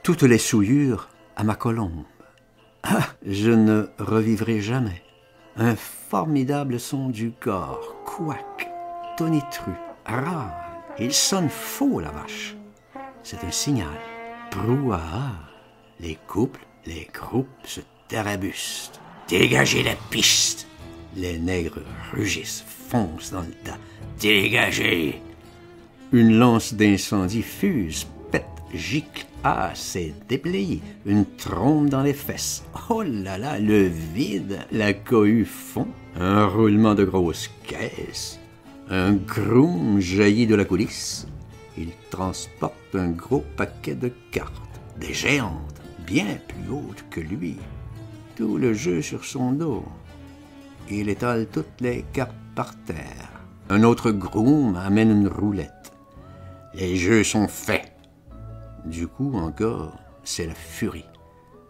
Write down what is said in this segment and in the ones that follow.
toutes les souillures à ma colombe. Ah, je ne revivrai jamais. Un formidable son du corps, couac, tonitru, râle. Il sonne faux, la vache. C'est un signal. Brouhaha. Les couples, les groupes se tarabustent. Dégagez la piste. Les nègres rugissent, foncent dans le tas. Dégagez. Une lance d'incendie fuse, pète, gicle. Ah, c'est déblayé. Une trompe dans les fesses. Oh là là, le vide. La cohue fond. Un roulement de grosses caisses. Un groom jaillit de la coulisse. Il transporte un gros paquet de cartes. Des géantes, bien plus hautes que lui. Tout le jeu sur son dos. Il étale toutes les cartes par terre. Un autre groom amène une roulette. Les jeux sont faits. Du coup, encore, c'est la furie.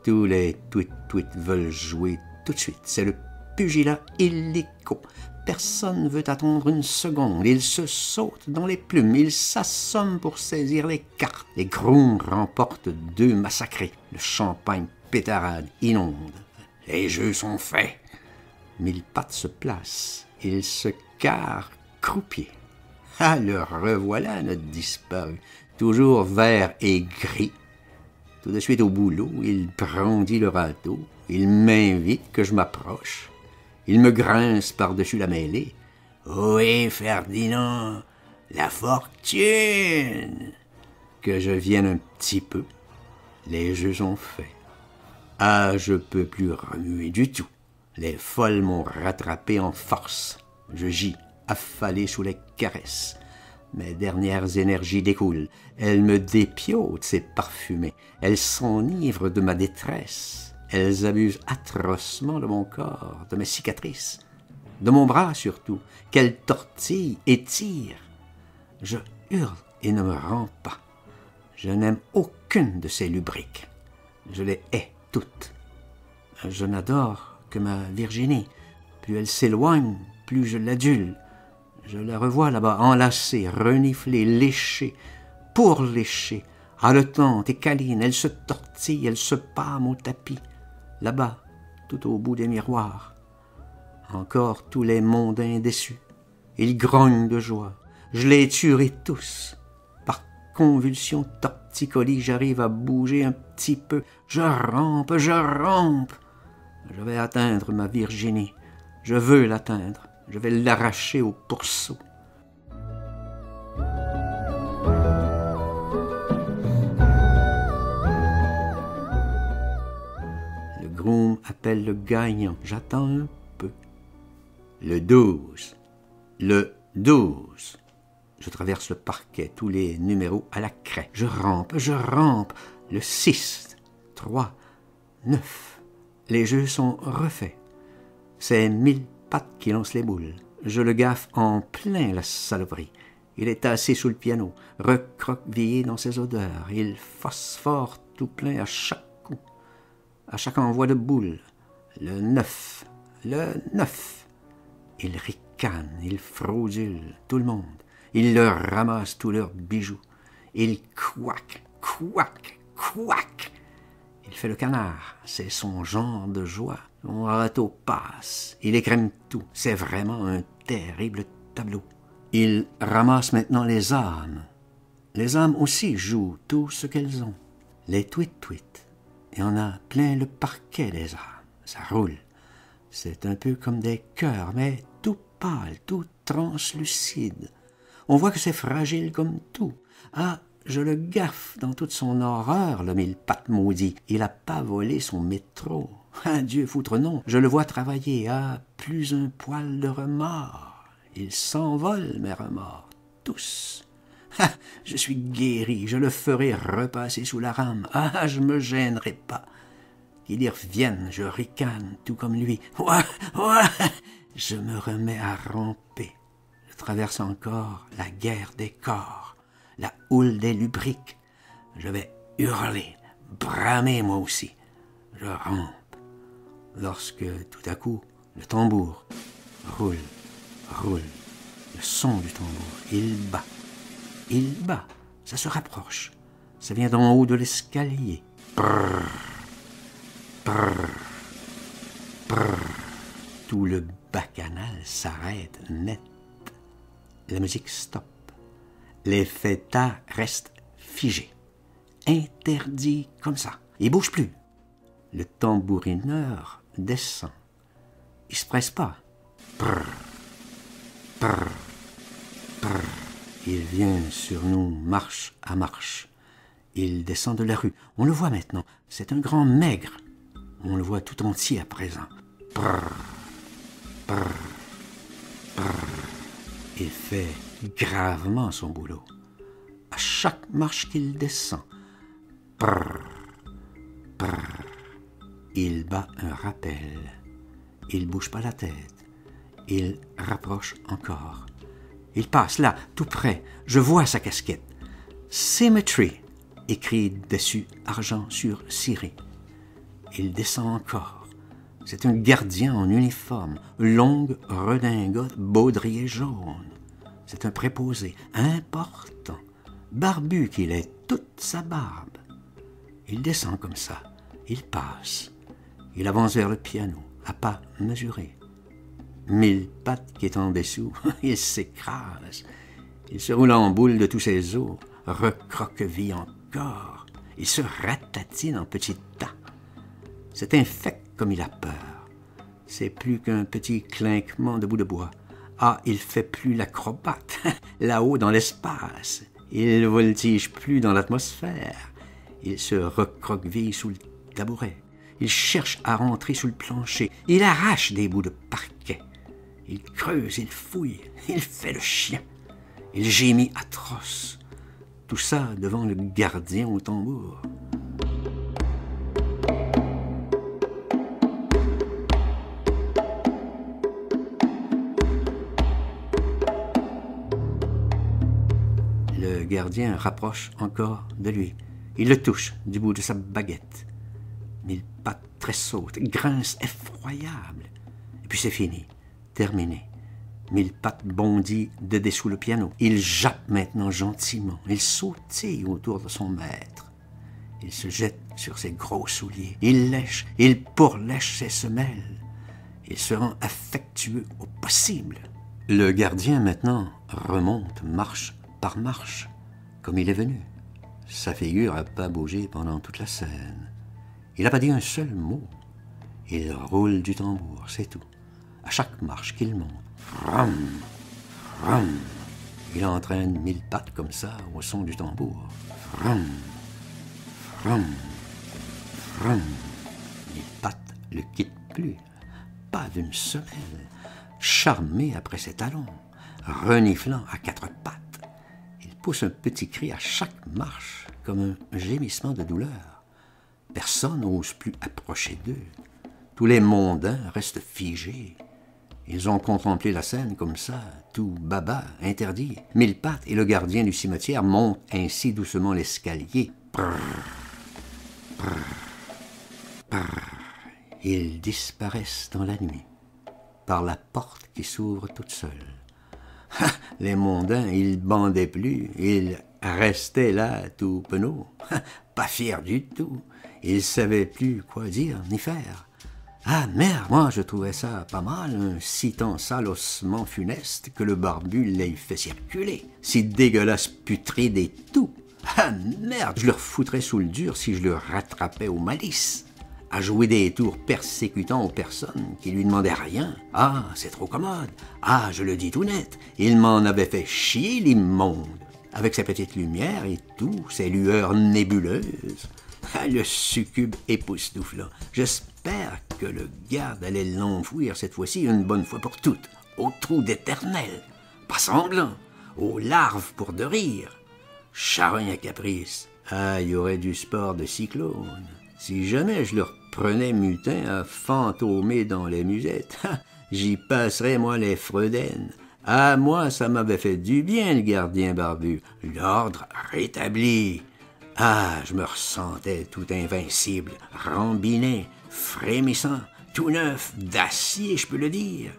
Tous les tweet veulent jouer tout de suite. C'est le pugilat illico. Personne ne veut attendre une seconde. Ils se sautent dans les plumes. Ils s'assomment pour saisir les cartes. Les grooms remportent 2 massacrés. Le champagne pétarade inonde. Les jeux sont faits. Mille pattes se placent. Il se carre croupier. Ah, le revoilà, notre disparu. Toujours vert et gris. Tout de suite au boulot, il brandit le râteau. Il m'invite que je m'approche. Il me grince par-dessus la mêlée. « Oui, Ferdinand, la fortune !» Que je vienne un petit peu. Les jeux sont faits. Ah, je peux plus remuer du tout. Les folles m'ont rattrapé en force. Je gis, affalé sous les caresses. Mes dernières énergies découlent. Elles me dépiotent, ces parfumées. Elles s'enivrent de ma détresse. Elles abusent atrocement de mon corps, de mes cicatrices, de mon bras surtout, qu'elles tortillent et tirent. Je hurle et ne me rends pas. Je n'aime aucune de ces lubriques. Je les hais toutes. Je n'adore que ma Virginie. Plus elle s'éloigne, plus je l'adule. Je la revois là-bas, enlacée, reniflée, léchée, pourléchée, haletante et câline. Elle se tortille, elle se pâme au tapis. Là-bas, tout au bout des miroirs. Encore tous les mondains déçus. Ils grognent de joie. Je les tuerai tous. Par convulsion torticolis, j'arrive à bouger un petit peu. Je rampe, je rampe. Je vais atteindre ma Virginie. Je veux l'atteindre. Je vais l'arracher au pourceau. Le groom appelle le gagnant. J'attends un peu. Le 12. Le 12. Je traverse le parquet, tous les numéros à la craie. Je rampe, je rampe. Le 6, 3, 9. Les jeux sont refaits. C'est 1000 pattes qui lancent les boules. Je le gaffe en plein, la saloperie. Il est assis sous le piano, recroquevillé dans ses odeurs. Il phosphore tout plein à chaque coup, à chaque envoi de boule. Le 9, le 9. Il ricane, il fraudule tout le monde. Il leur ramasse tous leurs bijoux. Il couac, couac, couac. Il fait le canard, c'est son genre de joie. Mon râteau passe, il écrème tout. C'est vraiment un terrible tableau. Il ramasse maintenant les âmes. Les âmes aussi jouent tout ce qu'elles ont. Les tweet. Et on a plein le parquet des âmes. Ça roule. C'est un peu comme des cœurs, mais tout pâle, tout translucide. On voit que c'est fragile comme tout. Ah, je le gaffe dans toute son horreur, le 1000 pattes maudit. Il a pas volé son métro. Ah, Dieu foutre non, je le vois travailler. Ah, plus un poil de remords. Ils s'envolent, mes remords, tous. Ah, je suis guéri, je le ferai repasser sous la rame. Ah, je me gênerai pas. Qu'il y revienne, je ricane, tout comme lui. Ouah, ouah. Je me remets à ramper. Je traverse encore la guerre des corps, la houle des lubriques. Je vais hurler, bramer moi aussi. Je rampe. Lorsque, tout à coup, le tambour roule, roule. Le son du tambour, il bat, ça se rapproche. Ça vient d'en haut de l'escalier. Brrr, brrr, brrr. Tout le bacchanal s'arrête net. La musique stoppe. Les fêtards restent figés. Interdits comme ça. Ils ne bougent plus. Le tambourineur descend. Il ne se presse pas. Brrr, brrr, brrr. Il vient sur nous marche à marche. Il descend de la rue. On le voit maintenant. C'est un grand maigre. On le voit tout entier à présent. Brrr, brrr, brrr. Il fait gravement son boulot. À chaque marche qu'il descend, brrr, brrr, il bat un rappel. Il bouge pas la tête. Il rapproche encore. Il passe là, tout près. Je vois sa casquette. Cemetery, écrit dessus, argent sur ciré. Il descend encore. C'est un gardien en uniforme, longue redingote, baudrier jaune. C'est un préposé, important, barbu qu'il est, toute sa barbe. Il descend comme ça, il passe. Il avance vers le piano, à pas mesurés. Mille pattes qui est en dessous, il s'écrase. Il se roule en boule de tous ses os, recroqueville encore. Il se ratatine en petits tas. C'est infect comme il a peur. C'est plus qu'un petit clinquement de bout de bois. Ah, il fait plus l'acrobate, là-haut dans l'espace. Il voltige plus dans l'atmosphère. Il se recroqueville sous le tabouret. Il cherche à rentrer sous le plancher. Il arrache des bouts de parquet. Il creuse, il fouille, il fait le chien. Il gémit atroce. Tout ça devant le gardien au tambour. Le gardien rapproche encore de lui. Il le touche du bout de sa baguette. Mille pattes tressautent, grince effroyable. Et puis c'est fini, terminé. Mille pattes bondit de dessous le piano. Il jappe maintenant gentiment. Il sautille autour de son maître. Il se jette sur ses gros souliers. Il lèche, il pourlèche ses semelles. Il se rend affectueux au possible. Le gardien maintenant remonte marche par marche, comme il est venu. Sa figure n'a pas bougé pendant toute la scène. Il n'a pas dit un seul mot. Il roule du tambour, c'est tout. À chaque marche qu'il monte, ram, ram, il entraîne mille pattes comme ça au son du tambour. Ram, ram, ram. Mille pattes ne le quittent plus, pas d'une semelle, charmé après ses talons, reniflant à quatre pattes. Il pousse un petit cri à chaque marche, comme un gémissement de douleur. Personne n'ose plus approcher d'eux. Tous les mondains restent figés. Ils ont contemplé la scène comme ça, tout baba, interdit. Mille pattes et le gardien du cimetière montent ainsi doucement l'escalier. Brrr, brrr, brrr. Ils disparaissent dans la nuit, par la porte qui s'ouvre toute seule. Les mondains, ils bandaient plus, ils restaient là tout penauds, pas fiers du tout. Ils savaient plus quoi dire ni faire. Ah merde, moi je trouvais ça pas mal, un si tant sale ossement funeste que le barbu l'ait fait circuler, si dégueulasse putride et tout. Ah merde, je le refoutrais sous le dur si je le rattrapais au malice, à jouer des tours persécutants aux personnes qui lui demandaient rien. Ah, c'est trop commode. Ah, je le dis tout net, il m'en avait fait chier l'immonde, avec ses petites lumières et tout, ses lueurs nébuleuses. Ah, le succube époustouflant. J'espère que le garde allait l'enfouir cette fois-ci une bonne fois pour toutes, au trou d'éternel. Pas semblant, aux larves pour de rire. Charogne à caprice. Ah, il y aurait du sport de cyclone. Si jamais je le reprenais mutin à fantômer dans les musettes, j'y passerais moi les fredaines. Ah, moi, ça m'avait fait du bien, le gardien barbu. L'ordre rétabli. Ah, je me ressentais tout invincible, rambiné, frémissant, tout neuf, d'acier, je peux le dire.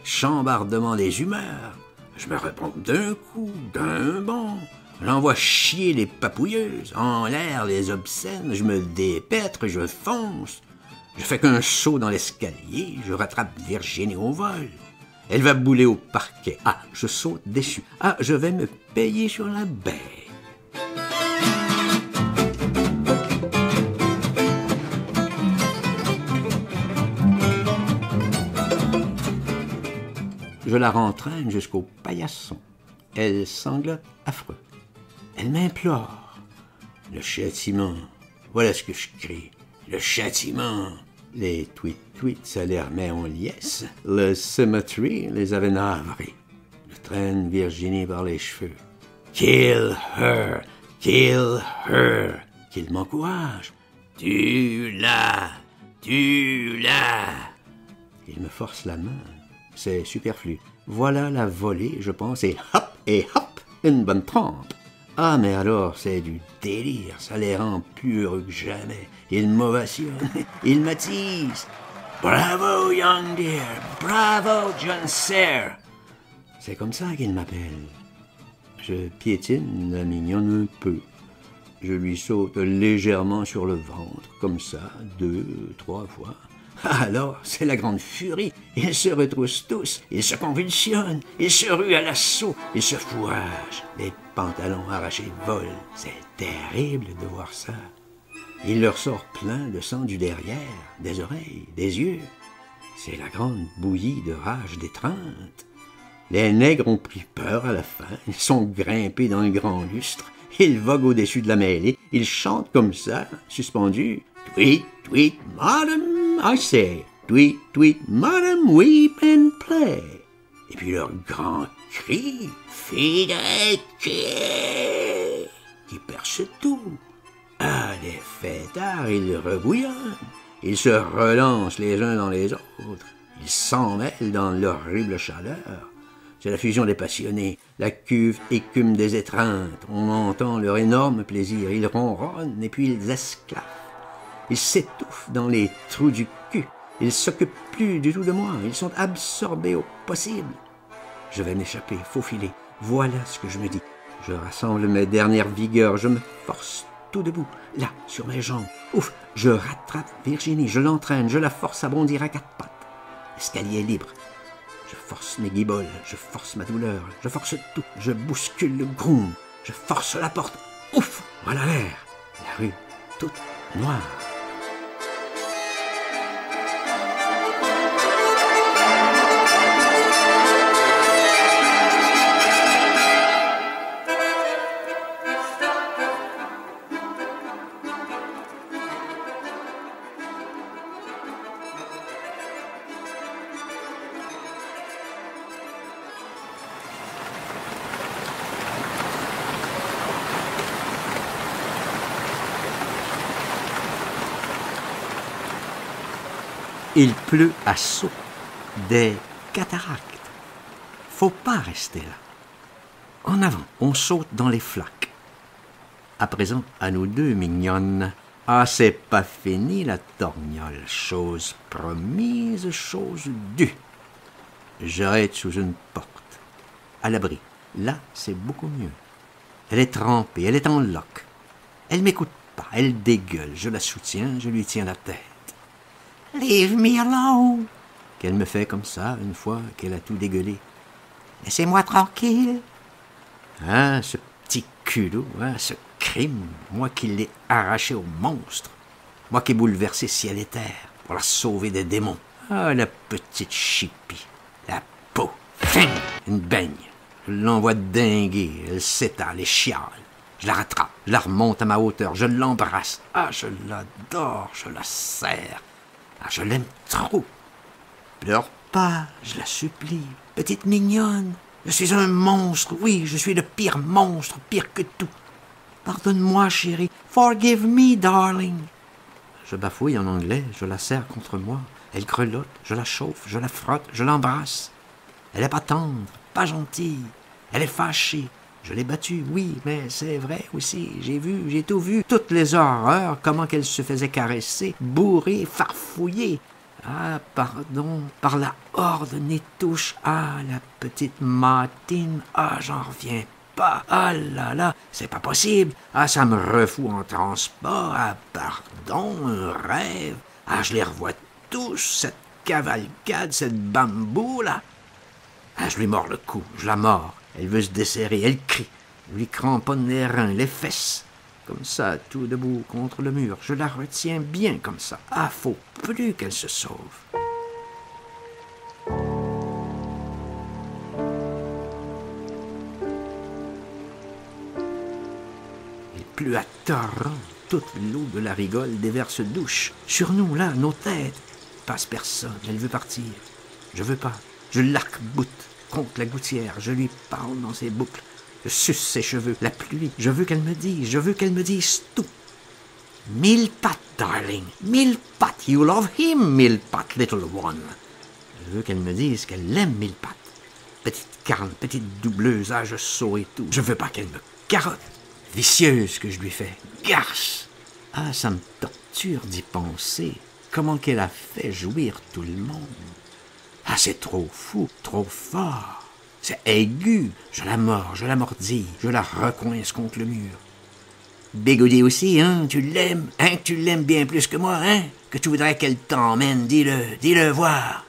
Chambardement des humeurs. Je me repompe d'un coup, d'un bond. J'envoie chier les papouilleuses, en l'air les obscènes, je me dépêtre, je fonce. Je fais qu'un saut dans l'escalier, je rattrape Virginie au vol. Elle va bouler au parquet. Ah, je saute déçu. Ah, je vais me payer sur la baie. Je la rentraîne jusqu'au paillasson. Elle sanglote affreux. Elle m'implore. Le châtiment. Voilà ce que je crie. Le châtiment. Les tweets, ça les remet en liesse. Le cemetery les avait navrés. Je traîne Virginie par les cheveux. Kill her! Kill her! Qu'il m'encourage. Tue-la! Tue-la! Il me force la main. C'est superflu. Voilà la volée, je pense, et hop, une bonne trempe. Ah, mais alors, c'est du délire, ça les rend plus heureux que jamais. Ils m'ovationnent, ils m'attisent. Bravo, young dear, bravo, John Sayre. C'est comme ça qu'ils m'appellent. Je piétine la mignonne un peu. Je lui saute légèrement sur le ventre, comme ça, 2, 3 fois. Alors, c'est la grande furie. Ils se retroussent tous, ils se convulsionnent, ils se ruent à l'assaut, ils se fourragent. Les pantalons arrachés volent. C'est terrible de voir ça. Il leur sort plein de sang du derrière, des oreilles, des yeux. C'est la grande bouillie de rage d'étreinte. Les nègres ont pris peur à la fin, ils sont grimpés dans le grand lustre, ils voguent au-dessus de la mêlée, ils chantent comme ça, suspendus. Tweet, tweet, madam, I say, tweet, tweet, madam, weep and play. Et puis leur grand cri, fidèle, qui perce tout. Ah, les fêtards, ils rebouillonnent, ils se relancent les uns dans les autres, ils s'en mêlent dans l'horrible chaleur. C'est la fusion des passionnés, la cuve écume des étreintes, on entend leur énorme plaisir, ils ronronnent et puis ils esclaffent. Ils s'étouffent dans les trous du cul. Ils s'occupent plus du tout de moi. Ils sont absorbés au possible. Je vais m'échapper, faufiler. Voilà ce que je me dis. Je rassemble mes dernières vigueurs. Je me force tout debout, là, sur mes jambes. Ouf, je rattrape Virginie. Je l'entraîne. Je la force à bondir à 4 pattes. L'escalier est libre. Je force mes guiboles. Je force ma douleur. Je force tout. Je bouscule le groom. Je force la porte. Ouf, voilà l'air. La rue, toute noire. Il pleut à seaux, des cataractes. Faut pas rester là. En avant, on saute dans les flaques. À présent, à nous deux, mignonne. Ah, c'est pas fini la torgnole. Chose promise, chose due. J'arrête sous une porte. À l'abri. Là, c'est beaucoup mieux. Elle est trempée, elle est en loque. Elle m'écoute pas, elle dégueule. Je la soutiens, je lui tiens la tête. Leave me alone, qu'elle me fait comme ça, une fois qu'elle a tout dégueulé. Laissez-moi tranquille. Ah, ce petit culot, hein, ce crime, moi qui l'ai arraché au monstre, moi qui ai bouleversé ciel et terre pour la sauver des démons. Ah, la petite chipie, la peau, fin, une baigne. Je l'envoie dinguer, elle s'étale et chiale. Je la rattrape, je la remonte à ma hauteur, je l'embrasse. Ah, je l'adore, je la serre. Ah, je l'aime trop. Pleure pas, je la supplie. Petite mignonne, je suis un monstre, oui, je suis le pire monstre, pire que tout. Pardonne-moi, chérie. Forgive me, darling. Je bafouille en anglais, je la serre contre moi. Elle grelotte, je la chauffe, je la frotte, je l'embrasse. Elle est pas tendre, pas gentille. Elle est fâchée. Je l'ai battue, oui, mais c'est vrai aussi. J'ai tout vu. Toutes les horreurs, comment qu'elle se faisait caresser, bourrer, farfouiller. Ah, pardon, par la horde Nétouche. Ah, la petite Martine. Ah, j'en reviens pas. Ah là là, c'est pas possible. Ah, ça me refout en transport. Ah, pardon, un rêve. Ah, je les revois tous, cette cavalcade, cette bambou, là. Ah, je lui mords le cou, je la mords. Elle veut se desserrer, elle crie. Je lui cramponne les reins, les fesses. Comme ça, tout debout contre le mur. Je la retiens bien comme ça. Ah, faut plus qu'elle se sauve. Il pleut à torrent. Toute l'eau de la rigole déverse douche. Sur nous, là, nos têtes. Passe personne, elle veut partir. Je veux pas. Je l'arc-boute contre la gouttière. Je lui parle dans ses boucles. Je suce ses cheveux. La pluie. Je veux qu'elle me dise tout. Mille pattes, darling. Mille pattes. You love him, mille pattes, little one. Je veux qu'elle me dise qu'elle l'aime, mille pattes. Petite carne, petite doubleuse, âge saut et tout. Je veux pas qu'elle me carotte. Vicieuse que je lui fais. Garce. Ah, ça me torture d'y penser. Comment qu'elle a fait jouir tout le monde. Ah, c'est trop fou, trop fort. C'est aigu. Je la mords, je la mordis, je la recoince contre le mur. Bigoudi aussi, hein, tu l'aimes, hein, tu l'aimes bien plus que moi, hein, que tu voudrais qu'elle t'emmène, dis-le voir.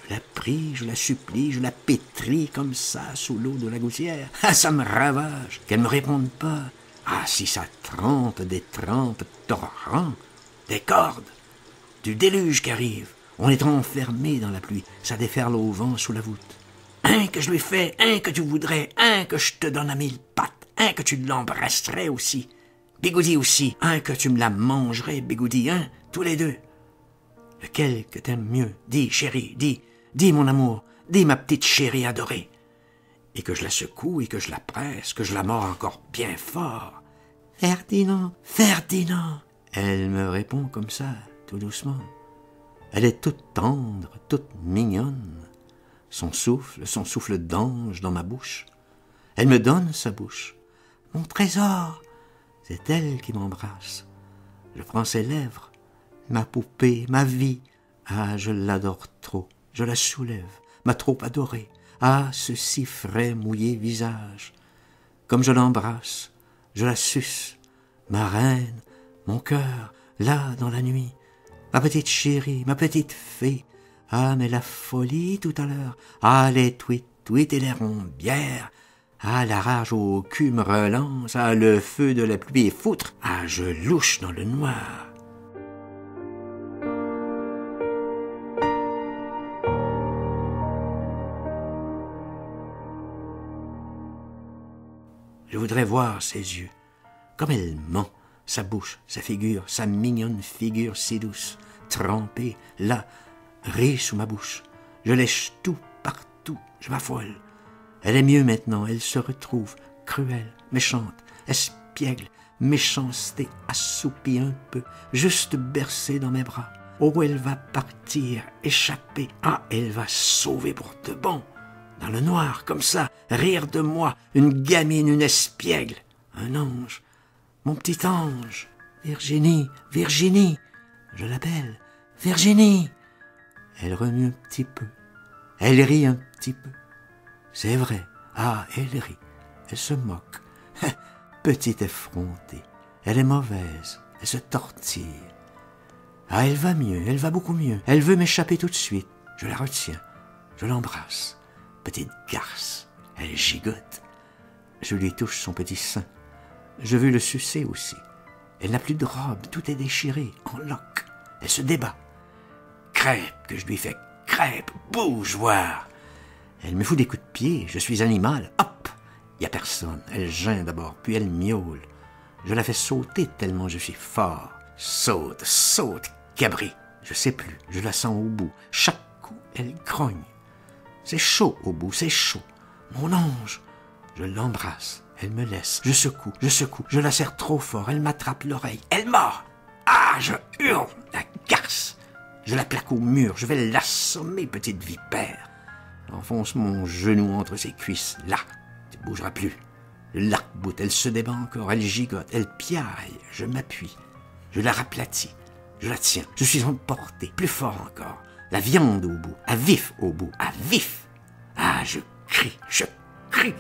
Je la prie, je la supplie, je la pétris comme ça sous l'eau de la gouttière. Ah, ça me ravage, qu'elle me réponde pas. Ah, si ça trempe, des trempes, torrents, des cordes, du déluge qui arrive. On est enfermé dans la pluie, ça déferle au vent sous la voûte. Un que je lui fais, un que tu voudrais, un que je te donne à mille pattes, un que tu l'embrasserais aussi. Bigoudi aussi, un que tu me la mangerais, Bigoudi, hein, tous les deux. Lequel que t'aimes mieux? Dis, chérie, dis mon amour, dis ma petite chérie adorée. Et que je la secoue et que je la presse, que je la mords encore bien fort. Ferdinand, Ferdinand. Elle me répond comme ça, tout doucement. Elle est toute tendre, toute mignonne. Son souffle d'ange dans ma bouche. Elle me donne sa bouche. Mon trésor, c'est elle qui m'embrasse. Je prends ses lèvres, ma poupée, ma vie. Ah, je l'adore trop, je la soulève, m'a trop adorée. Ah, ce si frais mouillé visage. Comme je l'embrasse, je la suce. Ma reine, mon cœur, là dans la nuit. Ma petite chérie, ma petite fée. Ah, mais la folie tout à l'heure. Ah, les tweet et les rombières. Ah, la rage au cul me relance. Ah, le feu de la pluie est foutre. Ah, je louche dans le noir. Je voudrais voir ses yeux. Comme elle ment, sa bouche, sa figure, sa mignonne figure si douce, trempée, là, rit sous ma bouche. Je lèche tout, partout, je m'affole. Elle est mieux maintenant, elle se retrouve, cruelle, méchante, espiègle, méchanceté assoupie un peu, juste bercée dans mes bras. Oh, elle va partir, échapper. Ah, elle va sauver pour de bon. Dans le noir, comme ça, rire de moi, une gamine, une espiègle, un ange, mon petit ange. Virginie, Virginie, je l'appelle, Virginie. Elle remue un petit peu, elle rit un petit peu. C'est vrai, ah, elle rit, elle se moque. Petite effrontée, elle est mauvaise, elle se tortille. Ah, elle va mieux, elle va beaucoup mieux. Elle veut m'échapper tout de suite. Je la retiens, je l'embrasse. Petite garce, elle gigote. Je lui touche son petit sein. Je veux le sucer aussi. Elle n'a plus de robe, tout est déchiré, en loques. Elle se débat. Crêpe que je lui fais, crêpe, bouge voir. Elle me fout des coups de pied, je suis animal, hop, y a personne. Elle geint d'abord, puis elle miaule. Je la fais sauter tellement je suis fort. Saute, saute, cabri. Je sais plus, je la sens au bout. Chaque coup, elle grogne. C'est chaud au bout, c'est chaud. Mon ange, je l'embrasse, elle me laisse. Je secoue, je la serre trop fort, elle m'attrape l'oreille, elle mord. Ah, je hurle, la garce. Je la plaque au mur, je vais l'assommer, petite vipère. J'enfonce mon genou entre ses cuisses, là, tu ne bougeras plus. Je l'arc-boute, elle se débat encore, elle gigote, elle piaille, je m'appuie. Je la raplatis, je la tiens, je suis emporté, plus fort encore. La viande au bout, à vif au bout, à vif. Ah, je crie, je crie.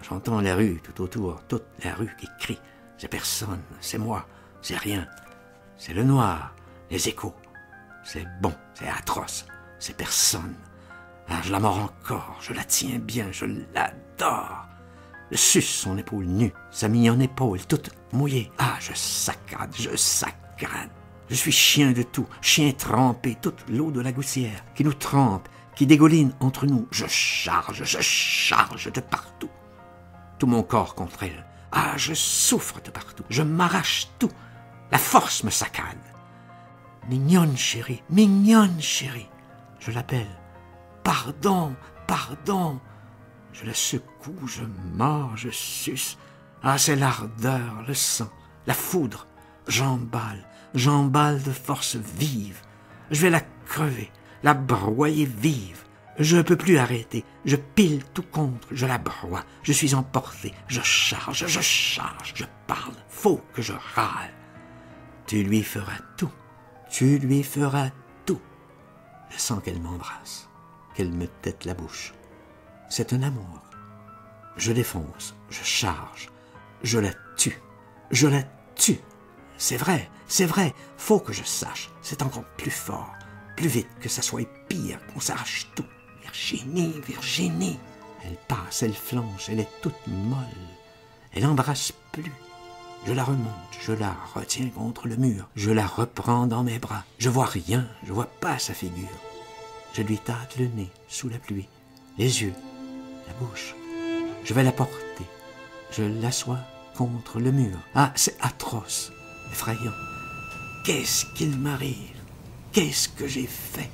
J'entends la rue tout autour, toute la rue qui crie. C'est personne, c'est moi, c'est rien. C'est le noir, les échos. C'est bon, c'est atroce, c'est personne. Ah, je la mords encore, je la tiens bien, je l'adore. Je suce son épaule nue, sa mignonne épaule toute mouillée. Ah, je saccade, je saccade. Je suis chien de tout, chien trempé, toute l'eau de la gouttière qui nous trempe, qui dégouline entre nous. Je charge de partout. Tout mon corps contre elle. Ah, je souffre de partout, je m'arrache tout. La force me saccade. Mignonne chérie, je l'appelle. Pardon, pardon. Je la secoue, je mords, je suce. Ah, c'est l'ardeur, le sang, la foudre. J'emballe de force vive. Je vais la crever, la broyer vive. Je ne peux plus arrêter. Je pile tout contre, je la broie. Je suis emporté, je charge, je parle. Faut que je râle. Tu lui feras tout. Tu lui feras tout. Je sens qu'elle m'embrasse, qu'elle me tête la bouche. C'est un amour. Je défonce, je charge, je la tue. Je la tue. C'est vrai, faut que je sache. C'est encore plus fort, plus vite, que ça soit pire, qu'on s'arrache tout. Virginie. Elle passe, elle flanche, elle est toute molle. Elle embrasse plus. Je la remonte, je la retiens contre le mur. Je la reprends dans mes bras. Je vois rien, je vois pas sa figure. Je lui tâte le nez sous la pluie, les yeux, la bouche. Je vais la porter. Je l'assois contre le mur. Ah, c'est atroce, effrayant. Qu'est-ce qu'il m'arrive? Qu'est-ce que j'ai fait?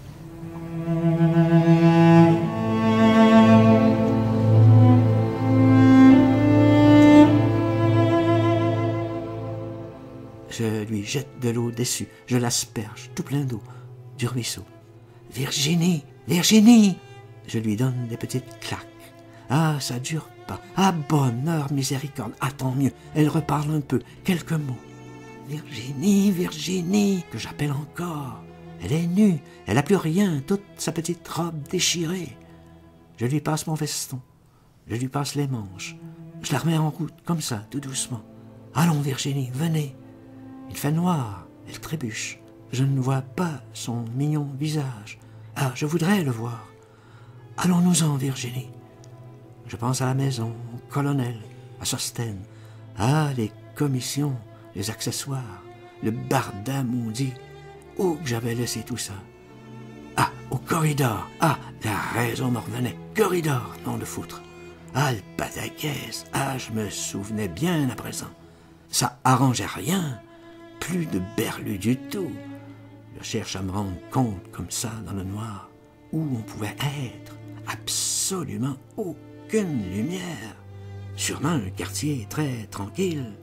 Je lui jette de l'eau dessus, je l'asperge, tout plein d'eau, du ruisseau. Virginie, Virginie! Je lui donne des petites claques. Ah, ça dure pas. Ah, bonheur, miséricorde. Ah, tant mieux. Elle reparle un peu, quelques mots. Virginie, que j'appelle encore. Elle est nue, elle n'a plus rien, toute sa petite robe déchirée. Je lui passe mon veston, je lui passe les manches. Je la remets en route, comme ça, tout doucement. Allons, Virginie, venez. Il fait noir, elle trébuche. Je ne vois pas son mignon visage. Ah, je voudrais le voir. Allons-nous-en, Virginie. Je pense à la maison, au colonel, à Sostène. Ah, les commissions, les accessoires, le barda maudit. Où j'avais laissé tout ça? Ah, au corridor. Ah, la raison me revenait. Corridor, nom de foutre. Ah, le pataquès. Ah, je me souvenais bien à présent. Ça arrangeait rien. Plus de berlu du tout. Je cherche à me rendre compte comme ça dans le noir où on pouvait être. Absolument aucune lumière. Sûrement un quartier très tranquille.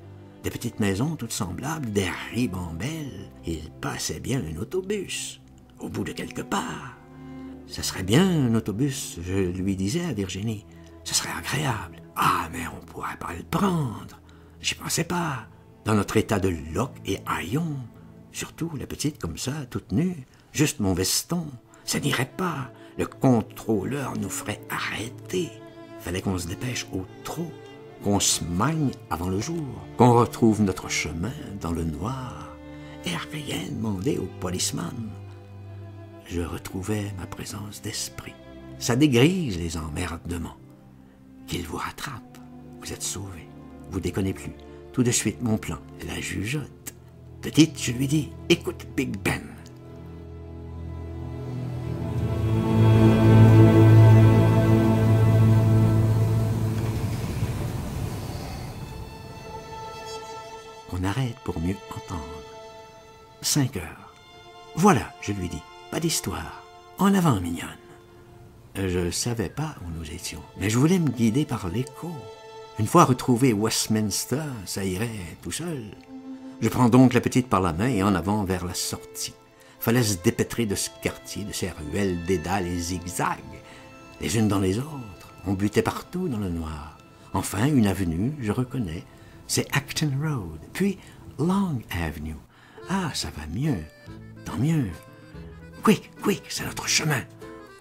Des petites maisons toutes semblables, des ribambelles. Il passait bien un autobus, au bout de quelque part. Ça serait bien un autobus, je lui disais à Virginie. Ce serait agréable. Ah, mais on pourrait pas le prendre. J'y pensais pas. Dans notre état de loques et haillons, surtout la petite comme ça, toute nue, juste mon veston, ça n'irait pas. Le contrôleur nous ferait arrêter. Fallait qu'on se dépêche au trot, qu'on se magne avant le jour, qu'on retrouve notre chemin dans le noir, et rien demander au policeman. Je retrouvais ma présence d'esprit. Ça dégrise les emmerdements. Qu'il vous rattrape, vous êtes sauvé, vous déconnez plus. Tout de suite, mon plan, la jugeote. Petite, je lui dis, écoute, Big Ben. On arrête pour mieux entendre. 5 heures. Voilà, je lui dis, pas d'histoire. En avant, mignonne. Je savais pas où nous étions, mais je voulais me guider par l'écho. Une fois retrouvé Westminster, ça irait tout seul. Je prends donc la petite par la main et en avant vers la sortie. Fallait se dépêtrer de ce quartier, de ces ruelles, dédales et zigzags, les unes dans les autres. On butait partout dans le noir. Enfin, une avenue, je reconnais, c'est Acton Road, puis Long Avenue. Ah, ça va mieux, tant mieux. Quick, c'est notre chemin.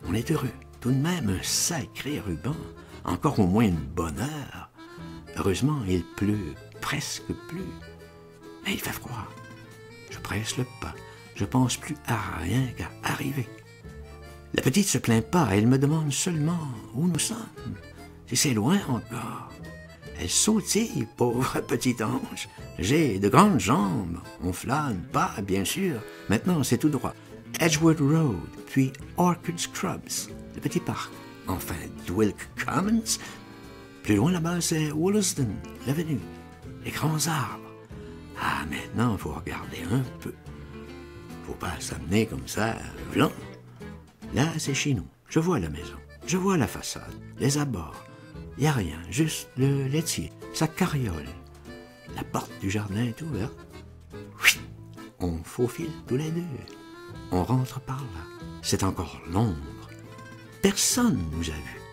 On est heureux. Tout de même, un sacré ruban. Encore au moins une bonne heure. Heureusement, il pleut, presque plus. Mais il fait froid. Je presse le pas. Je pense plus à rien qu'à arriver. La petite se plaint pas. Elle me demande seulement où nous sommes. Si c'est loin encore. Elle sautille, pauvre petit ange. J'ai de grandes jambes. On flâne pas, bien sûr. Maintenant, c'est tout droit. Edgewood Road, puis Orchard Scrubs, le petit parc. Enfin, Dwilk Commons. Plus loin là-bas, c'est Wollaston, l'avenue. Les grands arbres. Ah, maintenant, il faut regarder un peu. Faut pas s'amener comme ça, blanc. Là, c'est chez nous. Je vois la maison. Je vois la façade, les abords. Il n'y a rien, juste le laitier, sa carriole. La porte du jardin est ouverte. Chut, on faufile tous les deux. On rentre par là. C'est encore l'ombre. Personne nous a vus.